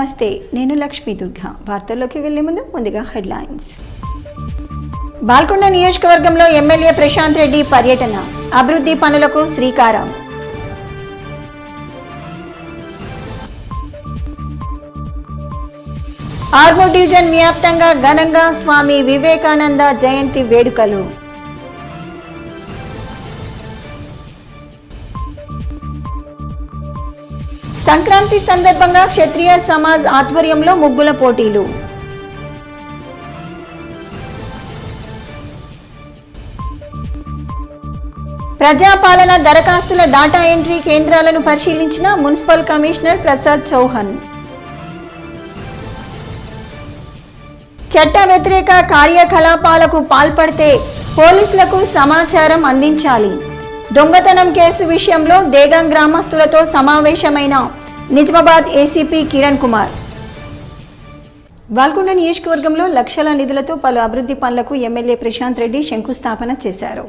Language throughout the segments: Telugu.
నమస్తే, నేను లక్ష్మీ దుర్గా. వార్తల్లోకి వెళ్లే ముందుగా హెడ్లైన్స్. బాల్కొండ నియోజకవర్గంలో ఎమ్మెల్యే ప్రశాంత్ రెడ్డి పర్యటన, అభివృద్ధి పనులకు శ్రీకారం. ఆర్మూర్ డివిజన్ వ్యాప్తంగా ఘనంగా స్వామి వివేకానంద జయంతి వేడుకలు. సంక్రాంతి సందర్భంగా క్షత్రియ సమాజ్ ఆధ్వర్యంలో ముగ్గుల పోటీలు. ప్రజాపాలన దరఖాస్తుల డాటా ఎంట్రీ కేంద్రాలను పరిశీలించిన మున్సిపల్ కమిషనర్ ప్రసాద్ చౌహాన్. చట్ట వ్యతిరేక కార్యకలాపాలకు పాల్పడితే పోలీసులకు సమాచారం అందించాలి. దొంగతనం కేసు విషయంలో దేగం గ్రామస్తులతో సమావేశమైన నిజామాబాద్ ఏసీపీ కిరణ్ కుమార్. బాల్కొండ నియోజకవర్గంలో లక్షల నిధులతో పలు అభివృద్ధి పనులకు ఎమ్మెల్యే ప్రశాంత్ రెడ్డి శంకుస్థాపన చేశారు.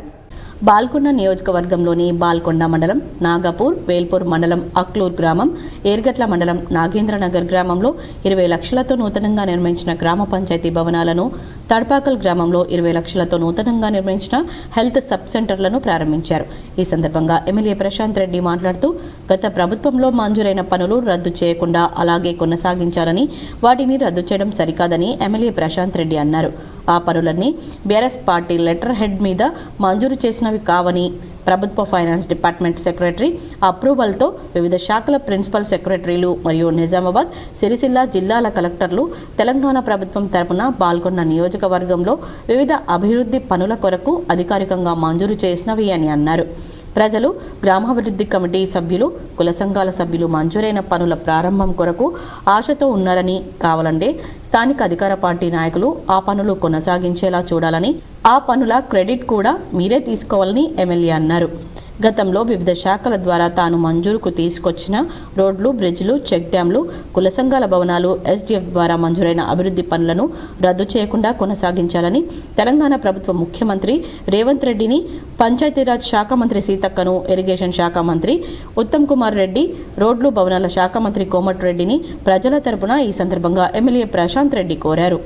బాల్కొండ నియోజకవర్గంలోని బాల్కొండ మండలం, నాగపూర్, వేల్పూర్ మండలం, అక్లూర్ గ్రామం, ఏర్గట్ల మండలం, నాగేంద్రనగర్ గ్రామంలో 20 లక్షలతో నూతనంగా నిర్మించిన గ్రామ పంచాయతీ భవనాలను, తడ్పాకల్ గ్రామంలో 20 లక్షలతో నూతనంగా నిర్మించిన హెల్త్ సబ్ సెంటర్లను ప్రారంభించారు. ఈ సందర్భంగా ఎమ్మెల్యే ప్రశాంత్ రెడ్డి మాట్లాడుతూ, గత ప్రభుత్వంలో మంజూరైన పనులు రద్దు చేయకుండా అలాగే కొనసాగించాలని, వాటిని రద్దు చేయడం సరికాదని ఎమ్మెల్యే ప్రశాంత్ రెడ్డి అన్నారు. ఆ పనులన్నీ బీఆర్ఎస్ పార్టీ లెటర్ హెడ్ మీద మంజూరు చేసినవి కావని, ప్రభుత్వ ఫైనాన్స్ డిపార్ట్మెంట్ సెక్రటరీ అప్రూవల్తో వివిధ శాఖల ప్రిన్సిపల్ సెక్రటరీలు మరియు నిజామాబాద్, సిరిసిల్ల జిల్లాల కలెక్టర్లు తెలంగాణ ప్రభుత్వం తరపున బాల్కొండ నియోజకవర్గంలో వివిధ అభివృద్ధి పనుల కొరకు అధికారికంగా మంజూరు చేసినవి అని అన్నారు. ప్రజలు, గ్రామాభివృద్ధి కమిటీ సభ్యులు, కుల సంఘాల సభ్యులు మంజూరైన పనుల ప్రారంభం కొరకు ఆశతో ఉన్నారని, కావాలంటే స్థానిక అధికార పార్టీ నాయకులు ఆ పనులు కొనసాగించేలా చూడాలని, ఆ పనుల క్రెడిట్ కూడా మీరే తీసుకోవాలని ఎమ్మెల్యే అన్నారు. గతంలో వివిధ శాఖల ద్వారా తాను మంజూరుకు తీసుకొచ్చిన రోడ్లు, బ్రిడ్జ్లు, చెక్ డ్యాంలు, కుల సంఘాల భవనాలు, ఎస్డిఎఫ్ ద్వారా మంజూరైన అభివృద్ధి పనులను రద్దు చేయకుండా కొనసాగించాలని, తెలంగాణ ప్రభుత్వ ముఖ్యమంత్రి రేవంత్ రెడ్డిని, పంచాయతీరాజ్ శాఖ మంత్రి సీతక్కను, ఇరిగేషన్ శాఖ మంత్రి ఉత్తమ్ కుమార్ రెడ్డి, రోడ్లు, భవనాల శాఖ మంత్రి కోమటిరెడ్డిని ప్రజల తరపున ఈ సందర్భంగా ఎమ్మెల్యే ప్రశాంత్ రెడ్డి కోరారు.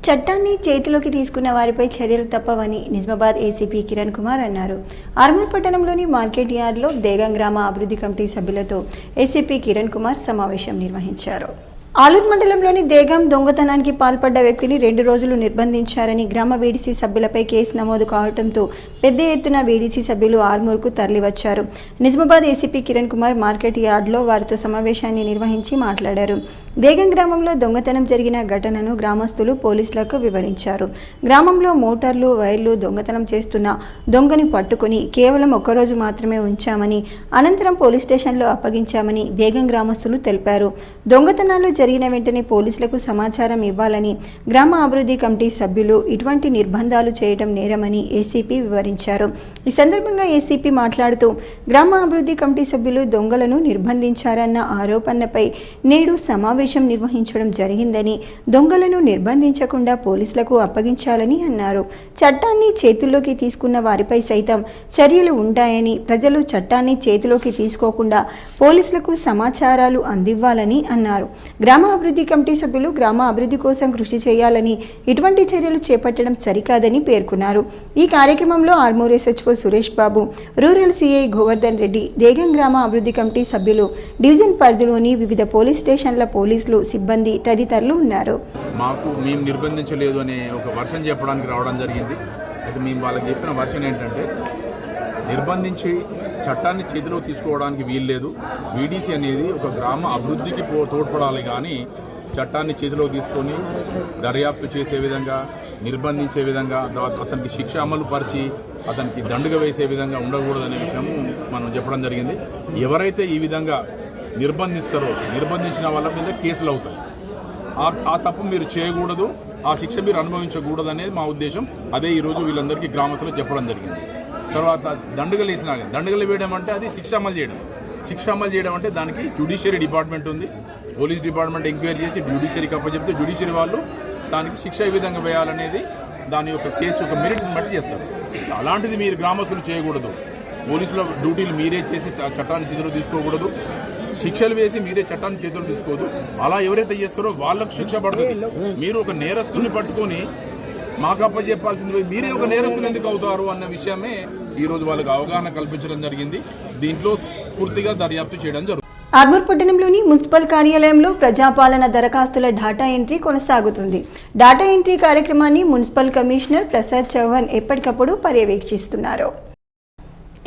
చట్టాన్ని చేతిలోకి తీసుకున్న వారిపై చర్యలు తప్పవని నిజామాబాద్ ఏసీపీ కిరణ్ కుమార్ అన్నారు. ఆర్మూర్ పట్టణంలోని మార్కెట్ యార్డ్లో దేగం గ్రామ అభివృద్ధి కమిటీ సభ్యులతో ఏసీపీ కిరణ్ కుమార్ సమావేశం నిర్వహించారు. ఆలూరు మండలంలోని దేగం దొంగతనానికి పాల్పడ్డ వ్యక్తిని 2 రోజులు నిర్బంధించారని, గ్రామ వీడీసీ సభ్యులపై కేసు నమోదు కావడంతో పెద్ద ఎత్తున వీడీసీ సభ్యులు ఆర్మూర్కు తరలివచ్చారు. నిజామాబాద్ ఏసీపీ కిరణ్ కుమార్ మార్కెట్ యార్డ్లో వారితో సమావేశాన్ని నిర్వహించి మాట్లాడారు. దేగం గ్రామంలో దొంగతనం జరిగిన ఘటనను గ్రామస్తులు పోలీసులకు వివరించారు. గ్రామంలో మోటార్లు, వైర్లు దొంగతనం చేస్తున్న దొంగని పట్టుకుని కేవలం 1 రోజు మాత్రమే ఉంచామని, అనంతరం పోలీస్ స్టేషన్లో అప్పగించామని దేగం గ్రామస్తులు తెలిపారు. దొంగతనాలు జరిగిన వెంటనే పోలీసులకు సమాచారం ఇవ్వాలని గ్రామ అభివృద్ధి కమిటీ సభ్యులు ఇటువంటి నిర్బంధాలు చేయడం నేరమని ఏసీపీ వివరించారు. ఈ సందర్భంగా ఏసీపీ మాట్లాడుతూ, గ్రామ అభివృద్ధి కమిటీ సభ్యులు దొంగలను నిర్బంధించారన్న ఆరోపణపై నేడు సమావేశం నిర్వహించడం జరిగిందని, దొంగలను నిర్బంధించకుండా పోలీసులకు అప్పగించాలని అన్నారు. చట్టాన్ని చేతుల్లోకి తీసుకున్న వారిపై సైతం చర్యలు ఉంటాయని, ప్రజలు చట్టాన్ని చేతిలోకి తీసుకోకుండా పోలీసులకు సమాచారాలు అందివ్వాలని అన్నారు. గ్రామ అభివృద్ధి కమిటీ సభ్యులు గ్రామ అభివృద్ధి కోసం కృషి చేయాలని, ఇటువంటి చర్యలు చేపట్టడం సరికాదని పేర్కొన్నారు. ఈ కార్యక్రమంలో Armoor SHO Suresh Babu, rural CI Govardhan Reddy, దేగం గ్రామ అభివృద్ధి కమిటీ సభ్యులు, డివిజన్ పరిధిలోని వివిధ పోలీస్ స్టేషన్ల పోలీసులు, సిబ్బంది తదితరులు ఉన్నారు. మేము నిర్బంధించలేదు అనే ఒక వర్షన్ చెప్పడానికి రావడం జరిగింది. అయితే మేము వాళ్ళకి చెప్పిన వర్షన్ ఏంటంటే, నిర్బంధించి చట్టాన్ని చేతిలో తీసుకోవడానికి వీల్లేదు. వీడీసీ అనేది ఒక గ్రామ అభివృద్ధికి తోడ్పడాలి, కానీ చట్టాన్ని చేతిలో తీసుకొని దర్యాప్తు చేసే విధంగా, నిర్బంధించే విధంగా, అతనికి శిక్ష అమలు పరిచి అతనికి దండుగ వేసే విధంగా ఉండకూడదనే విషయం మనం చెప్పడం జరిగింది. ఎవరైతే ఈ విధంగా నిర్బంధిస్తారో, నిర్బంధించిన వాళ్ళ మీద కేసులు అవుతాయి. ఆ తప్పు మీరు చేయకూడదు, ఆ శిక్ష మీరు అనుభవించకూడదు అనేది మా ఉద్దేశం. అదే ఈరోజు వీళ్ళందరికీ గ్రామస్తులు చెప్పడం జరిగింది. తర్వాత దండుగలు వేసినా, దండుగలు వేయడం అంటే అది శిక్ష అమలు చేయడం. శిక్ష అమలు చేయడం అంటే దానికి జ్యుడిషియరీ డిపార్ట్మెంట్ ఉంది. పోలీస్ డిపార్ట్మెంట్ ఎంక్వైరీ చేసి జ్యుడిషియరీకి అప్పచెప్తే జ్యుడిషియరీ వాళ్ళు దానికి శిక్ష ఏ విధంగా వేయాలనేది దాని యొక్క కేసు యొక్క మెరిట్స్ని బట్టి చేస్తారు. అలాంటిది మీరు గ్రామస్తులు చేయకూడదు. పోలీసుల డ్యూటీలు మీరే చేసి చట్టాన్ని చేతిలో తీసుకోకూడదు. శిక్షలు వేసి మీరే చట్టాన్ని చేతులు తీసుకోదు. అలా ఎవరైతే చేస్తారో వాళ్ళకు శిక్ష పడుతుంది. మీరు ఒక నేరస్తుని పట్టుకొని మాకప్ప చెప్పాల్సింది మీరే ఒక నేరస్తులు ఎందుకు అవుతారు అన్న విషయమే ఈరోజు వాళ్ళకి అవగాహన కల్పించడం జరిగింది. దీంట్లో పూర్తిగా దర్యాప్తు చేయడం జరుగుతుంది. ఆర్మూర్ పట్టణంలోని మున్సిపల్ కార్యాలయంలో ప్రజాపాలన దరఖాస్తుల డాటా ఎంట్రీ కొనసాగుతుంది. డాటా ఎంట్రీ కార్యక్రమాన్ని మున్సిపల్ కమిషనర్ ప్రసాద్ చౌహాన్ ఎప్పటికప్పుడు పర్యవేక్షిస్తున్నారు.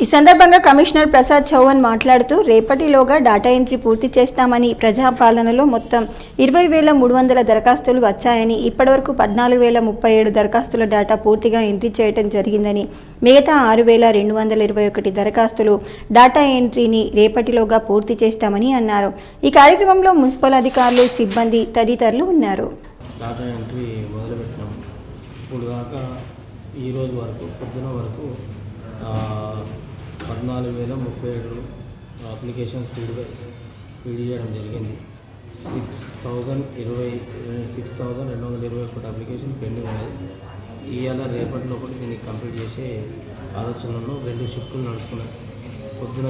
ఈ సందర్భంగా కమిషనర్ ప్రసాద్ చౌహాన్ మాట్లాడుతూ రేపటిలోగా డాటా ఎంట్రీ పూర్తి చేస్తామని, ప్రజాపాలనలో మొత్తం 20,300 దరఖాస్తులు వచ్చాయని, ఇప్పటివరకు 14,037 దరఖాస్తుల డాటా పూర్తిగా ఎంట్రీ చేయడం జరిగిందని, మిగతా 6,221 దరఖాస్తులు డాటా ఎంట్రీని రేపటిలోగా పూర్తి చేస్తామని అన్నారు. ఈ కార్యక్రమంలో మున్సిపల్ అధికారులు, సిబ్బంది తదితరులు ఉన్నారు. డాటా ఎంట్రీ మొదలుపెట్టినాం. ఇప్పుడు దాకా ఈరోజు వరకు పొద్దున వరకు 14,037 అప్లికేషన్స్ ఫీడ్ చేయడం జరిగింది. 6,221 అప్లికేషన్ పెండింగ్ అనేది. ఇవాళ రేపటి లోపల దీన్ని కంప్లీట్ చేసే ఆలోచనలో 2 షిఫ్టులు నడుస్తున్నాయి. పొద్దున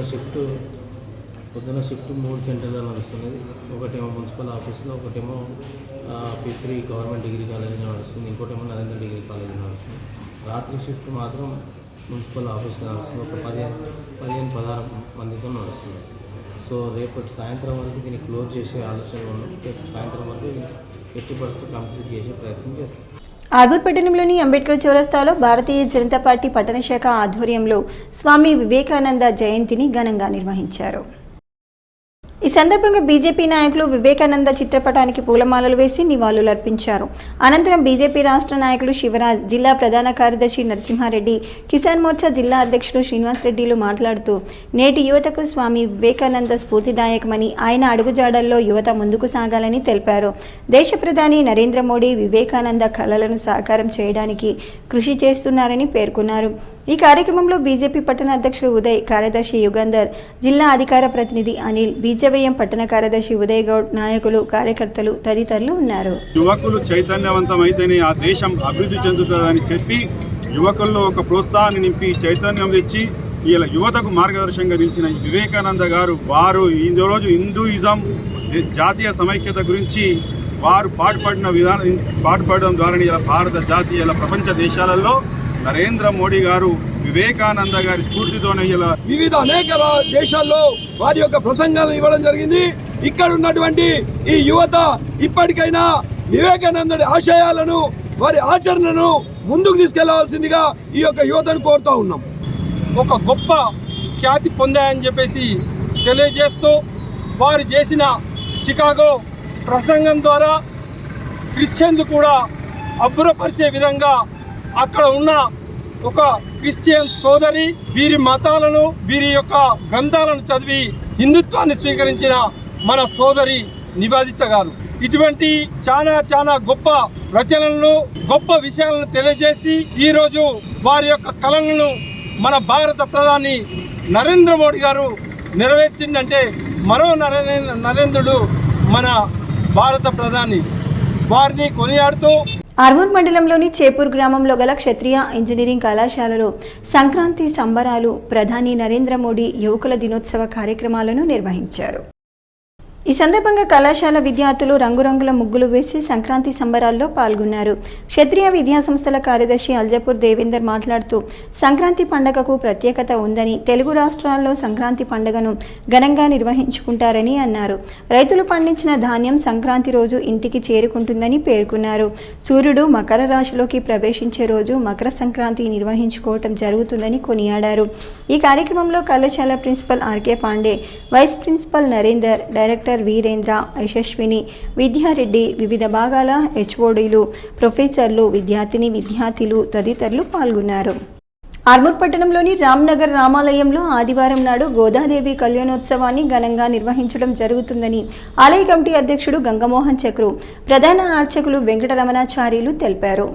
షిఫ్ట్ 3 సెంటర్లో నడుస్తున్నది. ఒకటేమో మున్సిపల్ ఆఫీస్లో, ఒకటేమో పిప్రి గవర్నమెంట్ డిగ్రీ కాలేజీలో నడుస్తుంది, ఇంకోటేమో నరేంద్ర డిగ్రీ కాలేజీలో నడుస్తుంది. రాత్రి షిఫ్ట్ మాత్రం మున్సిపల్ ఆఫీస్లో నడుస్తుంది. ఒక 15-16 మందితో నడుస్తుంది. సో రేపటి సాయంత్రం వరకు దీన్ని క్లోజ్ చేసే ఆలోచన ఉన్నాం. సాయంత్రం వరకు ఎట్టి పరిస్థితులు కంప్లీట్ చేసే ప్రయత్నం చేస్తాం. ఆర్మూర్ పట్టణంలోని అంబేద్కర్ చౌరస్తాలో భారతీయ జనతా పార్టీ పట్టణ శాఖ ఆధ్వర్యంలో స్వామి వివేకానంద జయంతిని ఘనంగా నిర్వహించారు. ఈ సందర్భంగా బీజేపీ నాయకులు వివేకానంద చిత్రపటానికి పూలమాలలు వేసి నివాళులర్పించారు. అనంతరం బీజేపీ రాష్ట్ర నాయకులు శివరాజ్, జిల్లా ప్రధాన కార్యదర్శి నరసింహారెడ్డి, కిసాన్ మోర్చా జిల్లా అధ్యక్షుడు శ్రీనివాసరెడ్డిలు మాట్లాడుతూ నేటి యువతకు స్వామి వివేకానంద స్ఫూర్తిదాయకమని, ఆయన అడుగుజాడల్లో యువత ముందుకు సాగాలని తెలిపారు. దేశ ప్రధాని నరేంద్ర మోడీ వివేకానంద కలలను సాకారం చేయడానికి కృషి చేస్తున్నారని పేర్కొన్నారు. ఈ కార్యక్రమంలో బీజేపీ పట్టణ అధ్యక్షుడు ఉదయ్, కార్యదర్శి యుగంధర్, జిల్లా అధికార ప్రతినిధి అనిల్, బీజేవైఎం పట్టణ కార్యదర్శి ఉదయ్ గౌడ్, నాయకులు, కార్యకర్తలు తదితరులు ఉన్నారు. యువకులు చైతన్యవంతమైతేనే ఆ దేశం అభివృద్ధి చెందుతుందని చెప్పి యువకుల్లో ఒక ప్రోత్సాహాన్ని నింపి చైతన్యం తెచ్చి ఇలా యువతకు మార్గదర్శకంగా నిలిచిన వివేకానంద గారు, వారు ఈరోజు హిందూయిజం జాతీయ సమైక్యత గురించి వారు పాటుపడడం ద్వారా ఇలా భారత జాతీయ ప్రపంచ దేశాలలో నరేంద్ర మోడీ గారు వివేకానంద గారి స్ఫూర్తితోనే ఇలా వివిధ అనేక దేశాల్లో వారి యొక్క ప్రసంగాలను ఇవ్వడం జరిగింది. ఇక్కడ ఉన్నటువంటి ఈ యువత ఇప్పటికైనా వివేకానందుడి ఆశయాలను, వారి ఆచరణను ముందుకు తీసుకెళ్లవలసిందిగా ఈ యొక్క యువతను కోరుతూ ఉన్నాం. ఒక గొప్ప ఖ్యాతి పొందాయని చెప్పేసి తెలియజేస్తూ వారు చేసిన చికాగో ప్రసంగం ద్వారా క్రిస్టియన్లు కూడా అబ్బురపరిచే విధంగా అక్కడ ఉన్న ఒక క్రిస్టియన్ సోదరి వీరి మతాలను, వీరి యొక్క గ్రంథాలను చదివి హిందుత్వాన్ని స్వీకరించిన మన సోదరి నివేదిత గారు ఇటువంటి చాలా గొప్ప రచనలను, గొప్ప విషయాలను తెలియజేసి ఈరోజు వారి యొక్క కళలను మన భారత ప్రధాని నరేంద్ర మోడీ గారు నెరవేర్చిందంటే మరో నరేంద్రుడు మన భారత ప్రధాని. వారిని కొనియాడుతూ ఆర్మూర్ మండలంలోని చేపూర్ గ్రామంలో గల క్షత్రియ ఇంజనీరింగ్ కళాశాలలో సంక్రాంతి సంబరాలు, ప్రధాని నరేంద్ర మోడీ యువకుల దినోత్సవ కార్యక్రమాలను నిర్వహించారు. ఈ సందర్భంగా కళాశాల విద్యార్థులు రంగురంగుల ముగ్గులు వేసి సంక్రాంతి సంబరాల్లో పాల్గొన్నారు. క్షత్రియ విద్యా సంస్థల కార్యదర్శి అల్జపూర్ దేవేందర్ మాట్లాడుతూ సంక్రాంతి పండుగకు ప్రత్యేకత ఉందని, తెలుగు రాష్ట్రాల్లో సంక్రాంతి పండుగను ఘనంగా నిర్వహించుకుంటారని అన్నారు. రైతులు పండించిన ధాన్యం సంక్రాంతి రోజు ఇంటికి చేరుకుంటుందని పేర్కొన్నారు. సూర్యుడు మకర రాశిలోకి ప్రవేశించే రోజు మకర సంక్రాంతి నిర్వహించుకోవటం జరుగుతుందని కొనియాడారు. ఈ కార్యక్రమంలో కళాశాల principal RK Pandey, vice principal Narender, director Virendra, Yashaswini, Vidyareddy, వివిధ భాగాల హెచ్ఓడీలు, ప్రొఫెసర్లు, విద్యార్థులు తదితరులు పాల్గొన్నారు. ఆర్మూర్ పట్టణంలోని రామ్నగర్ రామాలయంలో ఆదివారం నాడు గోదాదేవి కళ్యాణోత్సవాన్ని ఘనంగా నిర్వహించడం జరుగుతుందని ఆలయ కమిటీ అధ్యక్షుడు గంగమోహన్ చక్రు, ప్రధాన అర్చకులు వెంకటరమణాచార్యులు తెలిపారు.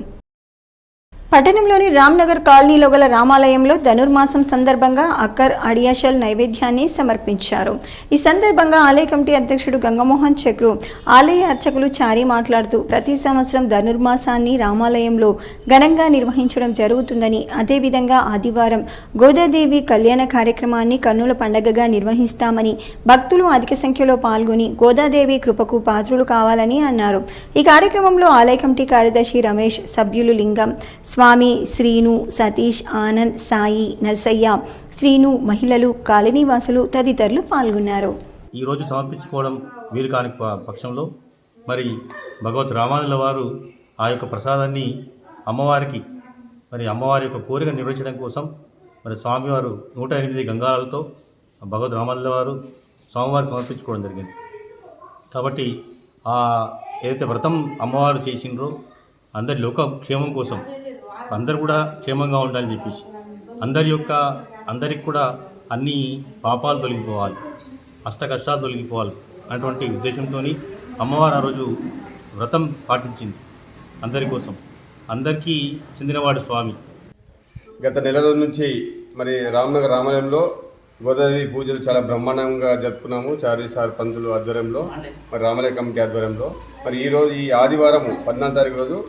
పట్టణంలోని రామ్నగర్ కాలనీలో గల రామాలయంలో ధనుర్మాసం సందర్భంగా అక్కర్ అడియాషల్ నైవేద్యాన్ని సమర్పించారు. ఈ సందర్భంగా ఆలయ కమిటీ అధ్యక్షుడు గంగమోహన్ చక్రు, ఆలయ అర్చకులు చారి మాట్లాడుతూ ప్రతి సంవత్సరం ధనుర్మాసాన్ని రామాలయంలో ఘనంగా నిర్వహించడం జరుగుతుందని, అదేవిధంగా ఆదివారం గోదాదేవి కళ్యాణ కార్యక్రమాన్ని కన్నుల పండగగా నిర్వహిస్తామని, భక్తులు అధిక సంఖ్యలో పాల్గొని గోదాదేవి కృపకు పాత్రులు కావాలని అన్నారు. ఈ కార్యక్రమంలో ఆలయ కమిటీ కార్యదర్శి రమేష్, సభ్యులు లింగం, స్వామి, శ్రీను, సతీష్, ఆనంద్, సాయి, నర్సయ్య, శ్రీను, మహిళలు, కాలనీవాసులు తదితరులు పాల్గొన్నారు. ఈరోజు సమర్పించుకోవడం వీలు కాని పక్షంలో మరి భగవత్ రామానుల వారు ఆ యొక్క ప్రసాదాన్ని అమ్మవారికి అమ్మవారి యొక్క కోరిక నిర్వహించడం కోసం మరి స్వామివారు 108 గంగాలతో భగవత్ రామానుల వారు స్వామివారు సమర్పించుకోవడం జరిగింది. కాబట్టి ఏదైతే వ్రతం అమ్మవారు చేసిండ్రో అందరి లోక క్షేమం కోసం అందరు కూడా క్షేమంగా ఉండాలని చెప్పేసి అందరికి కూడా అన్ని పాపాలు తొలగిపోవాలి, అష్ట కష్టాలు తొలగిపోవాలి అటువంటి ఉద్దేశంతో అమ్మవారు ఆ రోజు వ్రతం పాటించింది అందరి కోసం. అందరికీ చెందినవాడు స్వామి. గత నెల రోజుల నుంచి మరి రామ్నగర్ రామాలయంలో గోదాదేవి పూజలు చాలా బ్రహ్మాండంగా జరుపుకున్నాము. చారీ సార్ పంతులు ఆధ్వర్యంలో, మరి రామాలయ కమిటీ ఆధ్వర్యంలో. మరి ఈరోజు ఈ ఆదివారం 14వ తారీఖు రోజు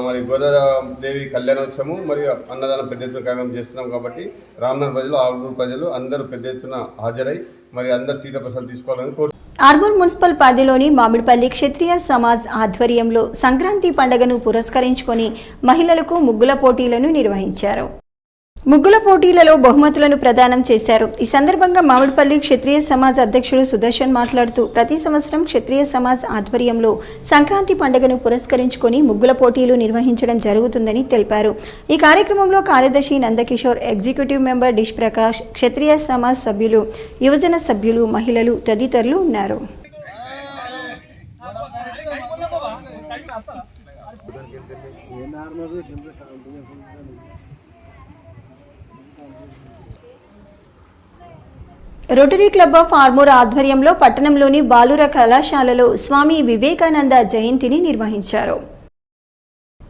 మరి గోదాదేవి కళ్యాణోత్సవము మరియు అన్నదానం పెద్ద ఎత్తున కార్యక్రమం చేస్తున్నాం. కాబట్టి రామ్నగర్ ప్రజలు, ఆర్మూర్ ప్రజలు అందరూ పెద్ద ఎత్తున హాజరై మరి అందరూ తీర్థ ప్రసాదాలు తీసుకోవాలని కోరుతున్నాను. ఆర్మూర్ మున్సిపల్ పరిధిలోని మామిడిపల్లి క్షత్రియ సమాజ్ ఆధ్వర్యంలో సంక్రాంతి పండుగను పురస్కరించుకొని మహిళలకు ముగ్గుల పోటీలను నిర్వహించారు. ముగ్గుల పోటీలలో బహుమతులను ప్రదానం చేశారు. ఈ సందర్భంగా మామిడిపల్లి క్షత్రియ సమాజ్ అధ్యక్షుడు సుదర్శన్ మాట్లాడుతూ ప్రతి సంవత్సరం క్షత్రియ సమాజ్ ఆధ్వర్యంలో సంక్రాంతి పండుగను పురస్కరించుకొని ముగ్గుల పోటీలు నిర్వహించడం జరుగుతుందని తెలిపారు. ఈ కార్యక్రమంలో కార్యదర్శి నందకిషోర్, ఎగ్జిక్యూటివ్ మెంబర్ డిష్ ప్రకాష్, క్షత్రియ సమాజ్ సభ్యులు, యువజన సభ్యులు, మహిళలు తదితరులు ఉన్నారు. రోటరీ క్లబ్ ఆఫ్ ఆర్మూర్ ఆధ్వర్యంలో పట్టణంలోని బాలుర కళాశాలలో స్వామి వివేకానంద జయంతిని నిర్వహించారు.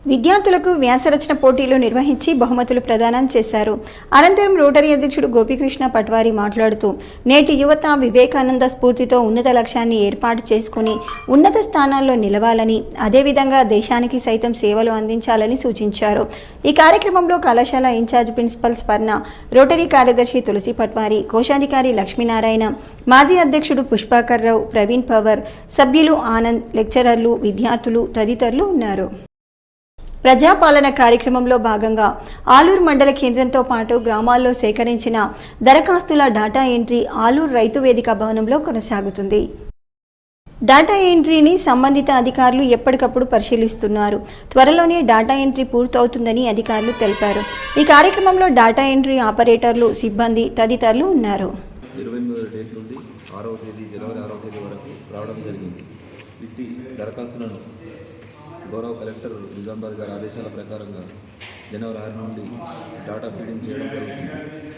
విద్యార్థులకు వ్యాసరచన పోటీలు నిర్వహించి బహుమతులు ప్రదానం చేశారు. అనంతరం రోటరీ అధ్యక్షుడు గోపికృష్ణ పట్వారి మాట్లాడుతూ నేటి యువత వివేకానంద స్ఫూర్తితో ఉన్నత లక్ష్యాన్ని ఏర్పాటు చేసుకుని ఉన్నత స్థానాల్లో నిలవాలని, అదేవిధంగా దేశానికి సైతం సేవలు అందించాలని సూచించారు. ఈ కార్యక్రమంలో కళాశాల ఇన్ఛార్జ్ ప్రిన్సిపల్ స్పర్ణ, రోటరీ కార్యదర్శి తులసి పట్వారి, కోశాధికారి లక్ష్మీనారాయణ, మాజీ అధ్యక్షుడు పుష్పాకర్ రావు, ప్రవీణ్ పవర్, సభ్యులు ఆనంద్, లెక్చరర్లు, విద్యార్థులు తదితరులు ఉన్నారు. ప్రజాపాలన కార్యక్రమంలో భాగంగా ఆలూరు మండల కేంద్రంతో పాటు గ్రామాల్లో సేకరించిన దరఖాస్తుల డాటా ఎంట్రీ ఆలూరు రైతు వేదిక భవనంలో కొనసాగుతుంది. డాటా ఎంట్రీని సంబంధిత అధికారులు ఎప్పటికప్పుడు పరిశీలిస్తున్నారు. త్వరలోనే డాటా ఎంట్రీ పూర్తవుతుందని అధికారులు తెలిపారు. ఈ కార్యక్రమంలో డాటా ఎంట్రీ ఆపరేటర్లు, సిబ్బంది తదితరులు ఉన్నారు. 28వ డేట్ నుండి 6వ తేదీ జనవరి 6వ తేదీ వరకు రావడం జరిగింది. ఇట్టి దరఖాస్తులను గౌరవ కలెక్టర్ నిజామాబాద్ గారి ఆదేశాల ప్రకారంగా జనవరి 6 నుండి డాటా ఫీడింగ్ చేయడం జరుగుతుంది.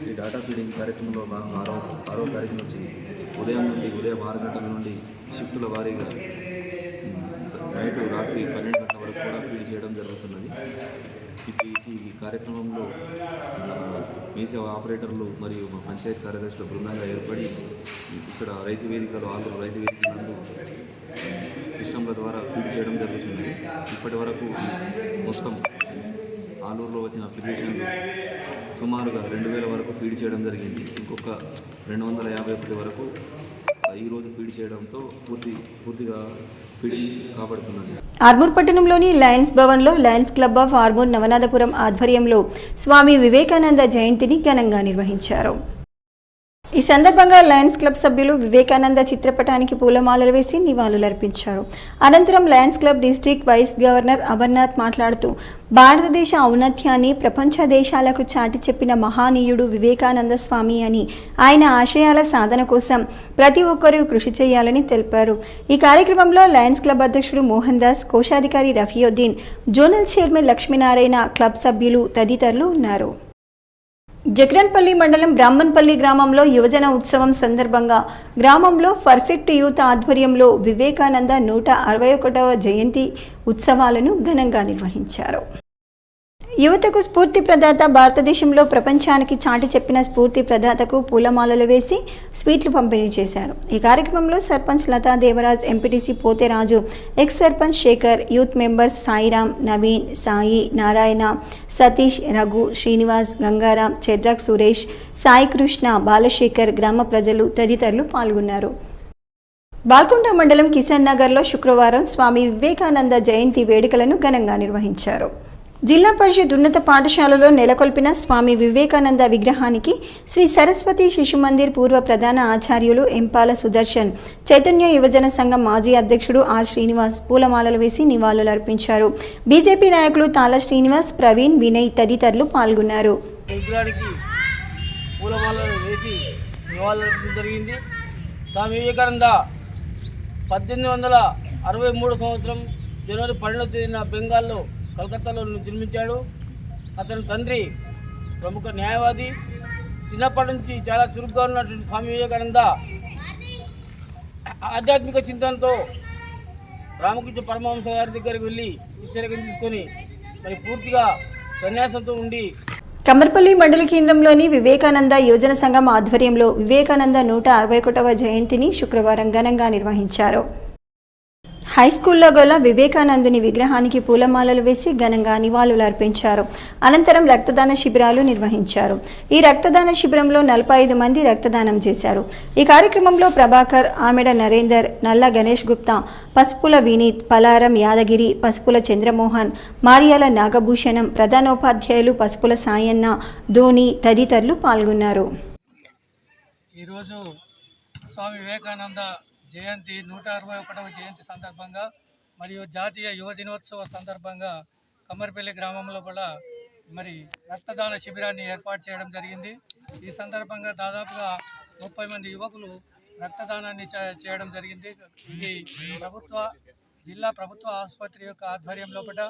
ఈ డాటా ఫీడింగ్ కార్యక్రమంలో భాగంగా 6వ తారీఖు నుంచి ఉదయం 6 గంటల నుండి షిఫ్టుల వారీగా రాత్రి 12 గంటల వరకు కూడా ఫీడ్ చేయడం జరుగుతున్నది. ఈ కార్యక్రమంలో మీసే ఆపరేటర్లు మరియు మా పంచాయతీ కార్యదర్శుల బృందంగా ఏర్పడి ఇక్కడ రైతు వేదికలు, ఆలూరు రైతు వేదిక నందు సిస్టంల ద్వారా ఫీడ్ చేయడం జరుగుతుంది. ఇప్పటి వరకు మొత్తం ఆలూరులో వచ్చిన అప్లికేషన్లు సుమారుగా 2000 వరకు ఫీడ్ చేయడం జరిగింది. ఇంకొక 251 వరకు ఈరోజు ఫీడ్ చేయడంతో పూర్తిగా ఫీడింగ్ కాబడుతున్నది. ఆర్మూర్ పట్టణంలోని లయన్స్ భవన్లో Lions club of Armoor Navanathapuram ఆధ్వర్యంలో స్వామి వివేకానంద జయంతిని ఘనంగా నిర్వహించారు. ఈ సందర్భంగా లయన్స్ క్లబ్ సభ్యులు వివేకానంద చిత్రపటానికి పూలమాలలు వేసి నివాళులర్పించారు. అనంతరం Lions Club district vice governor Amarnath మాట్లాడుతూ భారతదేశ ఔన్నత్యాన్ని ప్రపంచ దేశాలకు చాటి చెప్పిన మహానీయుడు వివేకానంద స్వామి అని, ఆయన ఆశయాల సాధన కోసం ప్రతి ఒక్కరూ కృషి చేయాలని తెలిపారు. ఈ కార్యక్రమంలో లయన్స్ క్లబ్ అధ్యక్షుడు మోహన్ దాస్, కోశాధికారి Rafiuddin, zonal chairman Lakshminarayana, club సభ్యులు తదితరులు ఉన్నారు. జక్రన్పల్లి మండలం బ్రాహ్మణపల్లి గ్రామంలో యువజన ఉత్సవం సందర్భంగా గ్రామంలో పర్ఫెక్ట్ యూత్ ఆధ్వర్యంలో వివేకానంద 161వ జయంతి ఉత్సవాలను ఘనంగా నిర్వహించారు. యువతకు స్ఫూర్తి ప్రదాత, భారతదేశంలో ప్రపంచానికి చాటి చెప్పిన స్ఫూర్తి ప్రదాతకు పూలమాలలు వేసి స్వీట్లు పంపిణీ చేశారు. ఈ కార్యక్రమంలో sarpanch Latha Devaraj, MPTC Poteraju, ex sarpanch Shekar, youth members Sairam, Naveen, Sai, Narayana, Satish, Raghu, Srinivas, Gangaram, చెడ్రక్ సురేష్, సాయి కృష్ణ, బాలశేఖర్, గ్రామ ప్రజలు తదితరులు పాల్గొన్నారు. బాల్కొండ మండలం కిషన్ నగర్లో శుక్రవారం స్వామి వివేకానంద జయంతి వేడుకలను ఘనంగా నిర్వహించారు. జిల్లా పరిషత్ ఉన్నత పాఠశాలలో నెలకొల్పిన స్వామి వివేకానంద విగ్రహానికి శ్రీ సరస్వతి శిశు మందిర్ పూర్వ ప్రధాన ఆచార్యులు ఎంపాల సుదర్శన్, చైతన్య యువజన సంఘం మాజీ అధ్యక్షుడు ఆర్ శ్రీనివాస్ పూలమాలలు వేసి నివాళులర్పించారు. బీజేపీ నాయకులు తాళ శ్రీనివాస్, ప్రవీణ్, వినయ్ తదితరులు పాల్గొన్నారు. స్వామి వివేకానంద 1863 సంవత్సరం జనవరి 12వ తేదీన బెంగాల్లో కలకత్తాలో జన్మించాడు. అతని తండ్రి ప్రముఖ న్యాయవాది. చిన్నప్పటి నుంచి చాలా చురుగ్గా ఉన్నటువంటి స్వామి వివేకానంద ఆధ్యాత్మిక చింతనతో రామకృష్ణ పరమహంస గారి దగ్గరికి వెళ్ళి విషయం తీసుకొని మరి పూర్తిగా సన్యాసంతో ఉండి కమ్మర్పల్లి మండల కేంద్రంలోని వివేకానంద యువజన సంఘం ఆధ్వర్యంలో వివేకానంద 161వ జయంతిని శుక్రవారం ఘనంగా నిర్వహించారు. హైస్కూల్లో గల వివేకానందుని విగ్రహానికి పూలమాలలు వేసి ఘనంగా నివాళులు అర్పించారు. అనంతరం రక్తదాన శిబిరాలు నిర్వహించారు. ఈ రక్తదాన శిబిరంలో 45 మంది రక్తదానం చేశారు. ఈ కార్యక్రమంలో ప్రభాకర్, ఆమెడ నరేందర్, నల్ల గణేష్ గుప్తా, పసుపుల వినీత్, పలారం యాదగిరి, పసుపుల చంద్రమోహన్, మార్యాల నాగభూషణం, ప్రధానోపాధ్యాయులు పసుపుల సాయన్న, ధోని తదితరులు పాల్గొన్నారు. ఈరోజు స్వామి వివేకానంద జయంతి 161వ జయంతి సందర్భంగా మరియు జాతీయ యువ దినోత్సవ సందర్భంగా కమ్మర్పల్లి గ్రామంలో కూడా మరి రక్తదాన శిబిరాన్ని ఏర్పాటు చేయడం జరిగింది. ఈ సందర్భంగా దాదాపుగా 30 మంది యువకులు రక్తదానాన్ని చేయడం జరిగింది. ఇది జిల్లా ప్రభుత్వ ఆసుపత్రి యొక్క ఆధ్వర్యంలో కూడా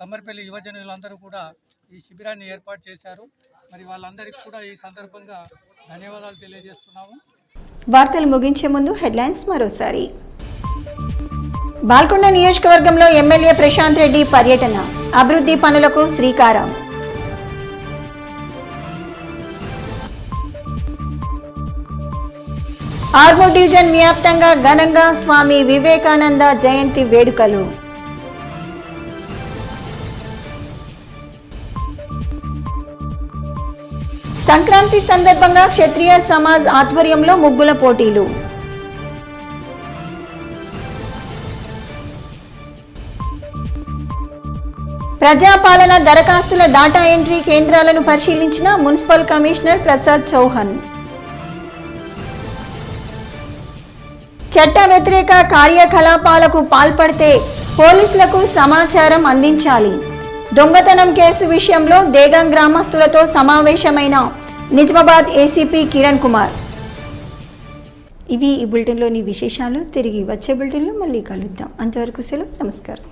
కమ్మర్పల్లి యువజనులందరూ కూడా ఈ శిబిరాన్ని ఏర్పాటు చేశారు. మరి వాళ్ళందరికీ కూడా ఈ సందర్భంగా ధన్యవాదాలు తెలియజేస్తున్నాము. వార్తలు ముగించే ముందు హెడ్లైన్స్ మరోసారి. బాల్కొండ నియోజకవర్గంలో ఎమ్మెల్యే ప్రశాంత్ రెడ్డి పర్యటన, అభివృద్ధి పనులకు శ్రీకారం. ఆర్మూర్ డివిజన్ వ్యాప్తంగా ఘనంగా స్వామి వివేకానంద జయంతి వేడుకలు. సంక్రాంతి సందర్భంగా క్షత్రియ సమాజ్ ఆధ్వర్యంలో ముగ్గుల పోటీలు. ప్రజాపాలన దరఖాస్తుల డాటా ఎంట్రీ కేంద్రాలను పరిశీలించిన మున్సిపల్ కమిషనర్ ప్రసాద్ చౌహాన్. చట్ట వ్యతిరేక కార్యకలాపాలకు పాల్పడితే పోలీసులకు సమాచారం అందించాలి. దొంగతనం కేసు విషయంలో దేగం గ్రామస్తులతో సమావేశమైన నిజామాబాద్ ఏసీపీ కిరణ్ కుమార్. ఇవి ఈ బులెటిన్లోని విశేషాలు. తిరిగి వచ్చే బులెటిన్లో మళ్ళీ కలుద్దాం. అంతవరకు సెలవు. నమస్కారం.